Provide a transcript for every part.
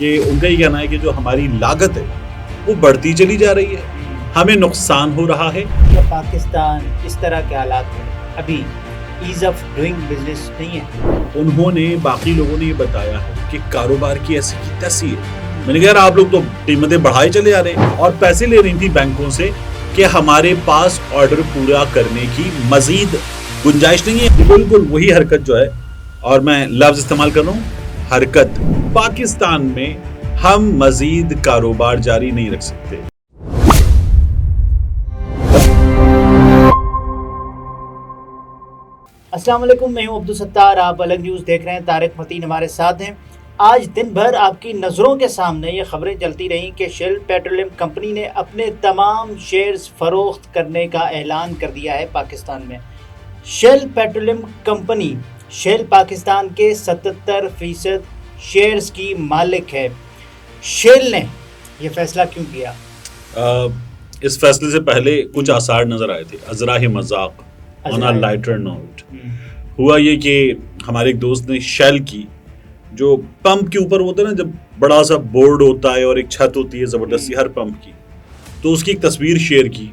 कि उनका ये कहना है कि जो हमारी लागत है वो बढ़ती चली जा रही है, हमें नुकसान हो रहा है। क्या पाकिस्तान इस तरह के हालात में अभी ईज ऑफ डूइंग बिजनेस नहीं है? उन्होंने बाकी लोगों ने ये बताया है कि कारोबार की ऐसी की तैसी है। मैंने कहा यार आप लोग तो कीमतें बढ़ाए चले आ रहे हैं और पैसे ले रही थी बैंकों से कि हमारे पास ऑर्डर पूरा करने की मजीद गुंजाइश नहीं है। बिल्कुल वही हरकत जो है, और मैं लफ्ज इस्तेमाल कर रहा हूँ, हरकत। पाकिस्तान में हम मजीद कारोबार जारी नहीं रख सकते। अस्सलाम वालेकुम, मैं हूं अब्दुल सत्तार। आप अलग न्यूज़ देख रहे हैं। तारिक मतीन हमारे साथ हैं। आज दिन भर आपकी नज़रों के सामने ये खबरें चलती रहीं कि शेल पेट्रोलियम कंपनी ने अपने तमाम शेयर्स फरोख्त करने का ऐलान कर दिया है पाकिस्तान में। Shell petroleum company Shell Pakistan के 77% शेयर्स की मालिक है। शेल ने यह फैसला क्यों किया? इस फैसले से पहले कुछ आसार नजर आए थे। अजराह मजाक ऑन अ लाइटर नोट। हुआ ये कि हमारे एक दोस्त ने शेल की जो पंप के ऊपर होता है ना, जब बड़ा सा बोर्ड होता है और एक छत होती है ज़बरदस्ती हर पंप की, तो उसकी एक तस्वीर शेयर की।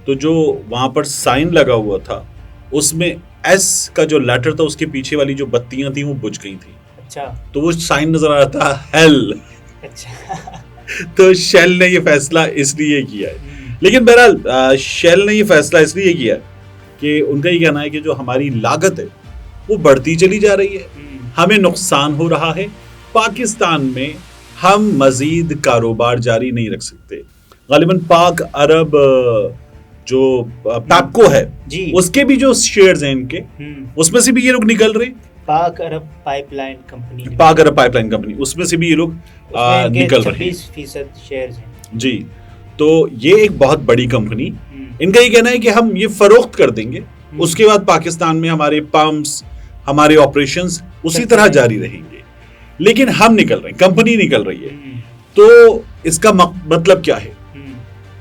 तो जो वहाँ पर साइन लगा हुआ था उसमें एस का जो लेटर था उसके पीछे वाली जो बत्तियां थी वो बुझ गई थी। अच्छा। तो वो साइन नजर आ रहा था हेल। अच्छा। तो शेल ने ये फैसला इसलिए किया है। लेकिन बहरहाल शेल ने ये फैसला इसलिए किया है कि उनका ये कहना है कि जो हमारी लागत है वो बढ़ती चली जा रही है, हमें नुकसान हो रहा है। पाकिस्तान में हम मजीद कारोबार जारी नहीं रख सकते। गालिबन पाक अरब जो पैपको है जी, उसके भी जो शेयर्स हैं इनके, उसमें से भी ये लोग निकल रहे। पाक अरब पाइपलाइन कंपनी उसमें से भी ये लोग निकल रहे हैं। 26% शेयर्स हैं जी। तो ये एक बहुत बड़ी कंपनी, इनका ये कहना है कि हम ये फरोख्त कर देंगे, उसके बाद पाकिस्तान में हमारे पंप्स, हमारे ऑपरेशंस उसी तरह जारी रहेंगे। लेकिन हम निकल रहे हैं, कंपनी निकल रही है। तो इसका मतलब क्या है?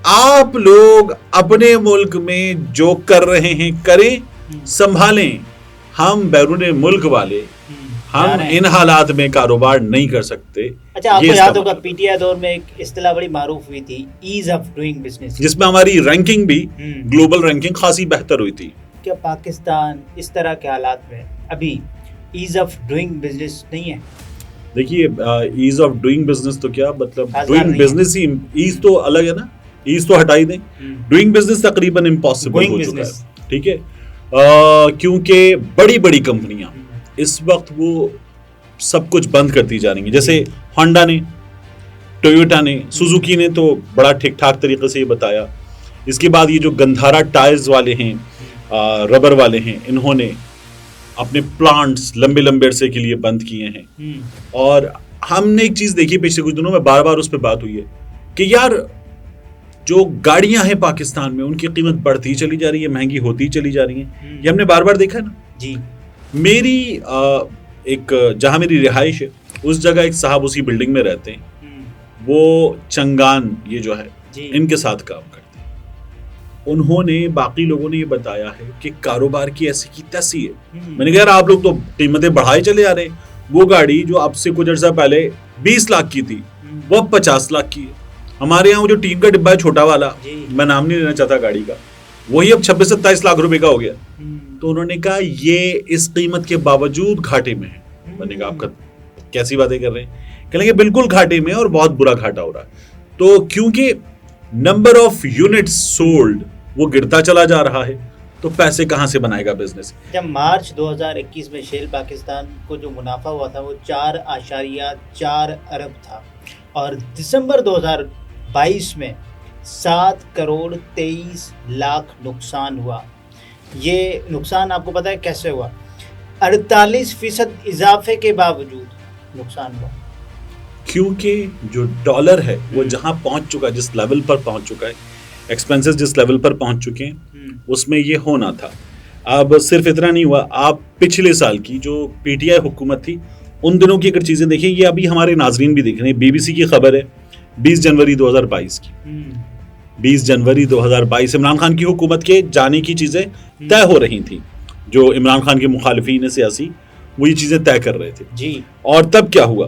आप लोग अपने मुल्क में जो कर रहे हैं करें, संभालें। हम बैरून मुल्क वाले हम इन हालात में कारोबार नहीं कर सकते। अच्छा, आपको याद होगा पीटीआई दौर में एक इस्तिलाह बड़ी मारूफ हुई थी, ईज ऑफ डूइंग बिजनेस, जिसमें हमारी रैंकिंग भी ग्लोबल रैंकिंग खासी बेहतर हुई थी। क्या पाकिस्तान इस तरह के हालात में अभी ईज ऑफ डूइंग बिजनेस नहीं है? देखिए, ईज ऑफ डूइंग बिजनेस तो क्या मतलब, डूइंग बिजनेस ही, ईज तो अलग है ना, ईज तो हटाई दें। डूइंग बिजनेस तकरीबन इम्पॉसिबल हो चुका है। ठीक है, क्योंकि बड़ी बड़ी कंपनियां इस वक्त वो सब कुछ बंद करती जा रही हैं। जैसे होंडा ने, टोयोटा ने, सुजुकी ने तो बड़ा ठीक ठाक तरीके से ये बताया। इसके बाद ये जो गंधारा टायर्स वाले हैं, रबर वाले हैं, इन्होंने अपने प्लांट्स लंबे लंबे अरसे के लिए बंद किए हैं। और हमने एक चीज देखी पिछले कुछ दिनों में, बार बार उस पर बात हुई है कि यार जो गाड़ियां हैं पाकिस्तान में उनकी कीमत बढ़ती चली जा रही है, महंगी होती चली जा रही है। ये हमने बार बार देखा ना जी। मेरी एक जहां मेरी रिहाइश है उस जगह एक साहब उसी बिल्डिंग में रहते हैं। वो चंगान ये जो है इनके साथ काम करते हैं। उन्होंने बाकी लोगों ने ये बताया है कि कारोबार की ऐसी की तैसी है। मैंने कहा आप लोग तो कीमतें बढ़ाए चले आ रहे हैं। वो गाड़ी जो अब से कुछ अर्सा पहले 20 लाख की थी वो अब 50 लाख की है। हमारे यहाँ वो जो टीन का डिब्बा है छोटा वाला, मैं नाम नहीं लेना चाहता गाड़ी का, वही अब 26-27 लाख रुपए का हो गया। तो उन्होंने कहा ये इस कीमत के बावजूद घाटे में है। मैंने कहा आपका कैसी बातें कर रहे हैं? कहेंगे बिल्कुल घाटे में और बहुत बुरा घाटा हो रहा है। तो क्योंकि नंबर ऑफ यूनिट्स सोल्ड वो गिरता चला जा रहा है, तो पैसे कहां से बनाएगा बिजनेस? जब मार्च 2021 में शेल पाकिस्तान को जो मुनाफा हुआ था वो 4.4 अरब था और दिसंबर 2022 में 7 करोड़ 23 लाख नुकसान हुआ। ये नुकसान आपको पता है कैसे हुआ? 48% इजाफे के बावजूद नुकसान हुआ, क्योंकि जो डॉलर है वो जहां पहुंच चुका है, जिस लेवल पर पहुंच चुका है, एक्सपेंसेस जिस लेवल पर पहुंच चुके हैं, उसमें ये होना था। अब सिर्फ इतना नहीं हुआ, आप पिछले साल की जो पीटीआई हुकूमत थी उन दिनों की अगर चीजें देखें, ये अभी हमारे नाजरीन भी देख रहे हैं, बीबीसी की खबर है 20 जनवरी 2022 की। 20 जनवरी 2022 इमरान खान की हुकूमत के जाने की चीजें तय हो रही थी। जो इमरान खान के मुखालिफिन सियासी वो ये चीजें तय कर रहे थे जी। और तब क्या हुआ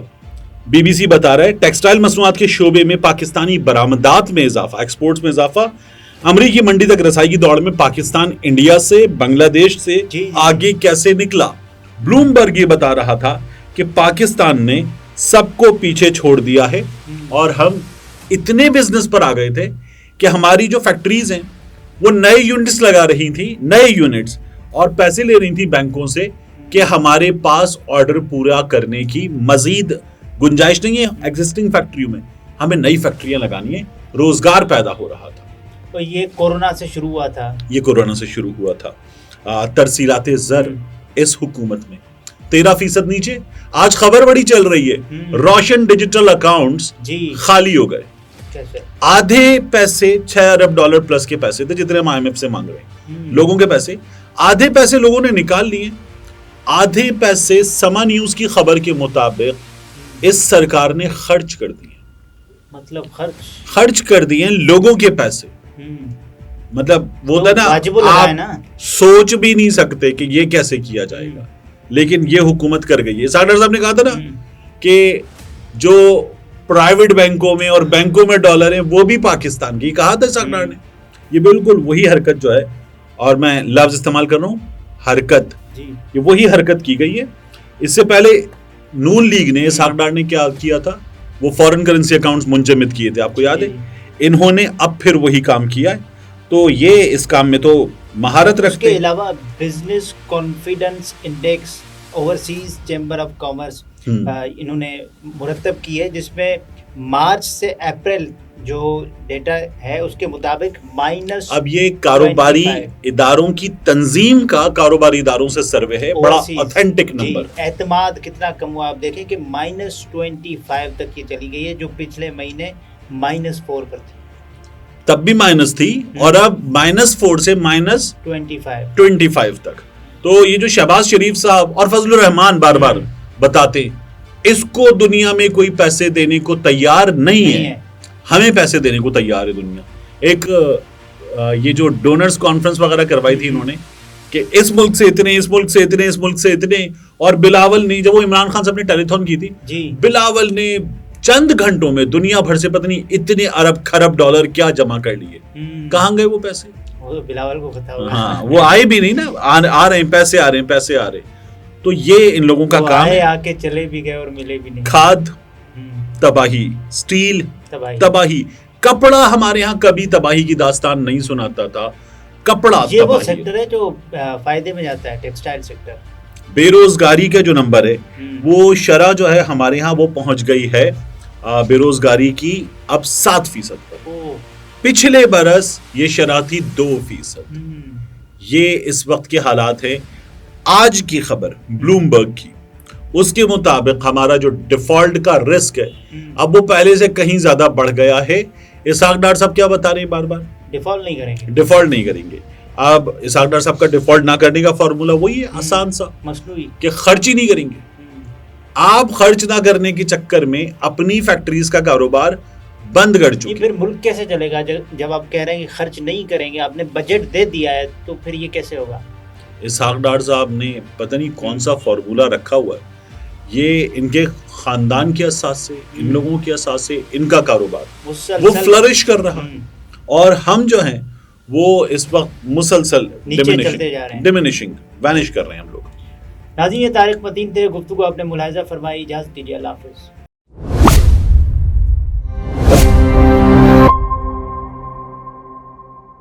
BBC बता रहा है टेक्सटाइल मसनूआत के शोबे में पाकिस्तानी बरामदात में इजाफा, एक्सपोर्ट्स में इजाफा, अमरीकी मंडी तक रसाई की दौड़ में पाकिस्तान इंडिया से, बांग्लादेश से आगे कैसे निकला। ब्लूमबर्ग ये बता रहा था कि पाकिस्तान ने सबको पीछे छोड़ दिया है और हम इतने बिजनेस पर आ गए थे कि हमारी जो फैक्ट्रीज हैं वो नए यूनिट्स लगा रही थी, नए यूनिट्स, और पैसे ले रही थी बैंकों से कि हमारे पास ऑर्डर पूरा करने की मजीद गुंजाइश नहीं है एग्जिस्टिंग फैक्ट्रियों में, हमें नई फैक्ट्रियां लगानी है, रोजगार पैदा हो रहा था। तो ये कोरोना से शुरू हुआ था, ये कोरोना से शुरू हुआ था। तरसीलाते ज़र इस हुकूमत में 13% नीचे। आज खबर बड़ी चल रही है, रोशन डिजिटल अकाउंट्स खाली हो गए। कैसे? आधे पैसे $6 अरब प्लस के पैसे थे जितने हम IMF से मांग रहे हैं, लोगों के पैसे, आधे पैसे लोगों ने निकाल लिए, आधे पैसे समा न्यूज की खबर के मुताबिक इस सरकार ने खर्च कर दिए। मतलब खर्च कर दिए लोगों के पैसे। मतलब वो था ना, आप सोच भी नहीं सकते कि ये कैसे किया जाएगा, लेकिन ये हुकूमत कर गई है। सागर साहब ने कहा था ना कि जो प्राइवेट बैंकों में और बैंकों में डॉलर है वो भी पाकिस्तान की, कहा था सागर ने। ये बिल्कुल वही हरकत जो है, और मैं लफ्ज इस्तेमाल कर रहा हूँ, हरकत, ये वही हरकत की गई है। इससे पहले नून लीग ने, सागर ने क्या किया था, वो फॉरेन करेंसी अकाउंट्स मुंजमद किए थे, आपको याद है। इन्होंने अब फिर वही काम किया है, तो ये इस काम में तो महारत रखते हैं। इसके अलावा business confidence index overseas chamber of commerce इन्होंने मुरतब की है, जिसमें मार्च से अप्रैल जो डेटा है उसके मुताबिक माइनस। अब ये कारोबारी इदारों की तंजीम का कारोबारी इदारों से सर्वे है, बड़ा ऑथेंटिक नंबर। एतमाद कितना कम हुआ, आप देखें कि -25 तक ये चली गई है, जो पिछले महीने -4 पर थी, तब भी माइनस थी, और अब -4 से -25 तक। तो ये जो शहबाज शरीफ साहब और फजलुर रहमान बार बार बताते, इसको दुनिया में कोई पैसे देने को तैयार नहीं है, हमें पैसे देने को तैयार है दुनिया। एक ये जो डोनर्स कॉन्फ्रेंस वगैरह करवाई थी इन्होंने कि इस मुल्क से इतने, इस मुल्क से इतने, इस मुल्क से इतने, और बिलावल ने, जब वो इमरान खान साहब ने टेलीथॉन की थी, बिलावल ने चंद घंटों में दुनिया भर से पता नहीं इतने अरब खरब डॉलर क्या जमा कर लिए। कहाँ गए वो पैसे? वो बिलावल को पता होगा। हाँ, वो आए भी नहीं ना, आ रहे हैं पैसे, आ रहे हैं पैसे, आ रहे। तो ये इन लोगों का काम है। आके चले भी गए और मिले भी नहीं। खाद तबाही, स्टील तबाही, कपड़ा हमारे यहाँ कभी तबाही की दास्तान नहीं सुनाता था। कपड़ा ये वो सेक्टर है जो फायदे में जाता है, टेक्सटाइल सेक्टर। बेरोजगारी का जो नंबर है वो शरह जो है हमारे यहाँ वो पहुंच गई है बेरोजगारी की अब 7% पर। पिछले बरस ये शरह थी 2%। ये इस वक्त के हालात है। आज की खबर ब्लूमबर्ग की, उसके मुताबिक हमारा जो डिफॉल्ट का रिस्क है अब वो पहले से कहीं ज्यादा बढ़ गया है। इसाक डार साहब क्या बता रहे हैं बार बार? डिफॉल्ट नहीं करेंगे। अब इसाक डार साहब का डिफॉल्ट ना करने का फॉर्मूला वही है, आसान सा, मसनूई, कि खर्च ही नहीं करेंगे। आप खर्च ना करने के चक्कर में अपनी फैक्ट्रीज का कारोबार बंद कर चुके। फिर मुल्क कैसे चलेगा जब आप कह रहे हैं कि खर्च नहीं करेंगे, आपने बजट दे दिया है, तो फिर ये कैसे होगा? इसहाक डार साहब ने पता नहीं कौन सा फॉर्मूला रखा हुआ है, ये इनके खानदान के असास से, इन लोगों के असास से इनका कारोबार वो फ्लरिश कर रहा है, और हम जो हैं वो इस वक्त मुसलसल डिमिनिशिंग, वैनिश कर रहे हैं हम लोग। नाज़रीन, ये तारिक मतीन थे, गुफ्तगू आपने मुलाहिजा फरमाई। इजाज़त दीजिए, अल्लाह हाफ़िज़।